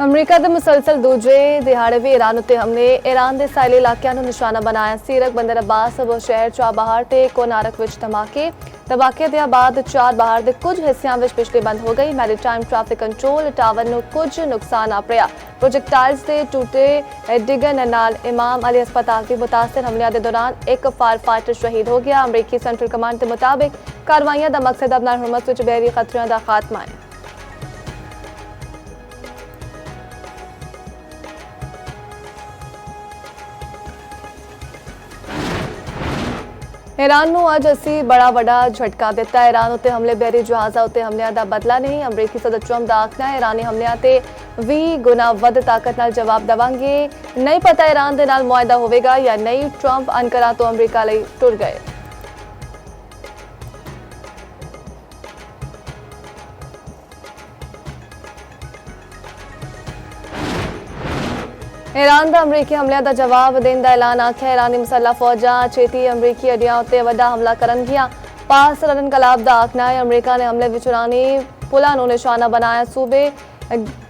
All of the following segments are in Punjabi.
ਅਮਰੀਕਾ ਦੇ ਮੁਸਲਸਲ ਦੂਜੇ ਦਿਹਾੜੇ ਵੀ ਈਰਾਨ ਉੱਤੇ ਹਮਲੇ ਈਰਾਨ ਦੇ ਸਾਇਲੀ ਇਲਾਕਿਆਂ ਨੂੰ ਨਿਸ਼ਾਨਾ ਬਣਾਇਆ ਸੀ। ਇਰਾਕ ਬੰਦਰ ਅਬਾਸ ਅਬੂ ਸ਼ਹਿਰ ਚਾਬਹਾਰ ਤੇ ਕੋਨਾਰਕ ਵਿੱਚ ਧਮਾਕੇ ਦੇ ਬਾਅਦ ਚਾਬਹਾਰ ਦੇ ਕੁਝ ਹਿੱਸਿਆਂ ਵਿੱਚ ਬਿਜਲੀ ਬੰਦ ਹੋ ਗਈ। ਮੈਰੀਟਾਈਮ ਟ੍ਰੈਫਿਕ ਕੰਟਰੋਲ ਟਾਵਰ ਨੂੰ ਕੁਝ ਨੁਕਸਾਨ ਆਪਰਿਆ। ਪ੍ਰੋਜੈਕਟਾਈਲਸ ਦੇ ਟੂਟੇ ਡਿੱਗਣ ਨਾਲ ਇਮਾਮ ਅਲੀ ਹਸਪਤਾਲ ਵੀ ਮੁਤਾਸਰ। ਹਮਲਿਆਂ ਦੇ ਦੌਰਾਨ ਇੱਕ ਫਾਇਰ ਫਾਈਟਰ ਸ਼ਹੀਦ ਹੋ ਗਿਆ। ਅਮਰੀਕੀ ਸੈਂਟਰਲ ਕਮਾਂਡ ਦੇ ਮੁਤਾਬਿਕ ਕਾਰਵਾਈਆਂ ਦਾ ਮਕਸਦ ਆਪਣਾ ਹਰਮਤ ਵਿੱਚ ਬਹਿਰੀ ਖਤਰਿਆਂ ਦਾ ਖਾਤਮਾ ਹੈ। ईरान ਨੂੰ ਅੱਜ ਅਸੀਂ ਬੜਾ ਵੱਡਾ ਝਟਕਾ ਦਿੱਤਾ। ਈਰਾਨ ਉੱਤੇ ਹਮਲੇ ਬਹਿਰੀ ਜਹਾਜ਼ਾਂ ਉੱਤੇ ਹਮਲਿਆਂ ਦਾ ਬਦਲਾ ਨਹੀਂ। ਅਮਰੀਕੀ ਸਦਰ ਟਰੰਪ ਦਾ ਆਖਣਾ ਹੈ ਈਰਾਨੀ ਹਮਲਿਆਂ ਤੇ 20 ਗੁਣਾ ਵੱਧ ਤਾਕਤ ਨਾਲ ਜਵਾਬ ਦੇਵਾਂਗੇ। ਨਹੀਂ ਪਤਾ ਈਰਾਨ ਦੇ ਨਾਲ ਮੁਆਹਦਾ ਹੋਵੇਗਾ ਜਾਂ ਨਹੀਂ। ਟਰੰਪ ਅਨਕਰਾ ਤੋਂ ਅਮਰੀਕਾ ਲਈ ਟੁਰ ਗਏ। ईरान ਦਾ ਅਮਰੀਕੀ ਹਮਲਿਆਂ ਦਾ ਜਵਾਬ ਦੇਣ ਦਾ ਐਲਾਨ ਆਖਿਆ। ਈਰਾਨੀ ਮੁਸੱਲਹ ਫੌਜਾਂ ਛੇਤੀ ਅਮਰੀਕੀ ਅੱਡਿਆਂ ਉੱਤੇ ਵੱਡਾ ਹਮਲਾ ਕਰਨਗੀਆਂ। ਪਾਸ ਰਨ ਕਲਾਬ ਦਾ ਆਖਣਾ ਹੈ ਅਮਰੀਕਾ ਨੇ ਹਮਲੇ ਵਿੱਚ ਈਰਾਨੀ ਪੁਲਾਂ ਨੂੰ ਨਿਸ਼ਾਨਾ ਬਣਾਇਆ। ਸੂਬੇ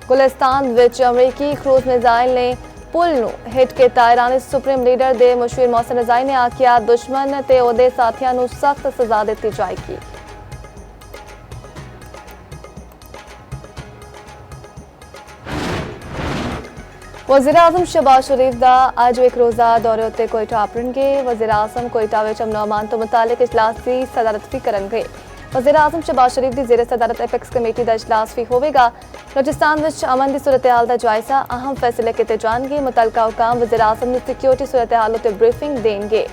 ਗੁਲਿਸਤਾਨ ਵਿੱਚ ਅਮਰੀਕੀ ਕਰੂਜ਼ ਮਿਜ਼ਾਈਲ ਨੇ ਪੁਲ ਨੂੰ ਹਿੱਟ ਕੀਤਾ। ਈਰਾਨੀ ਸੁਪਰੀਮ ਲੀਡਰ ਦੇ ਮੁਸ਼ੀਰ ਮੌਸਮ ਰਜ਼ਾਈ ਨੇ ਆਖਿਆ ਦੁਸ਼ਮਣ ਤੇ ਉਹਦੇ ਸਾਥੀਆਂ ਨੂੰ ਸਖਤ ਸਜ਼ਾ ਦਿੱਤੀ ਜਾਏਗੀ। वज़ीर आज़म शहबाज शरीफ का अज एक रोज़ा दौरे उत्ते कोयटा अपणगे। वज़ीर आज़म कोयटा में अमन अमान तो मुतालिक इजलास की सदारत भी करनगे। वज़ीर आज़म शहबाज शरीफ की जेर सदारत एपेक्स कमेटी का इजलास भी होगा। बलोचिस्तान में अमन की सूरत हाल का जायजा अहम फैसले किए जाएंगे। मुतलका हुकाम वज़ीर आज़म को सिक्योरिटी सूरत हाल उत्ते ब्रीफिंग देंगे।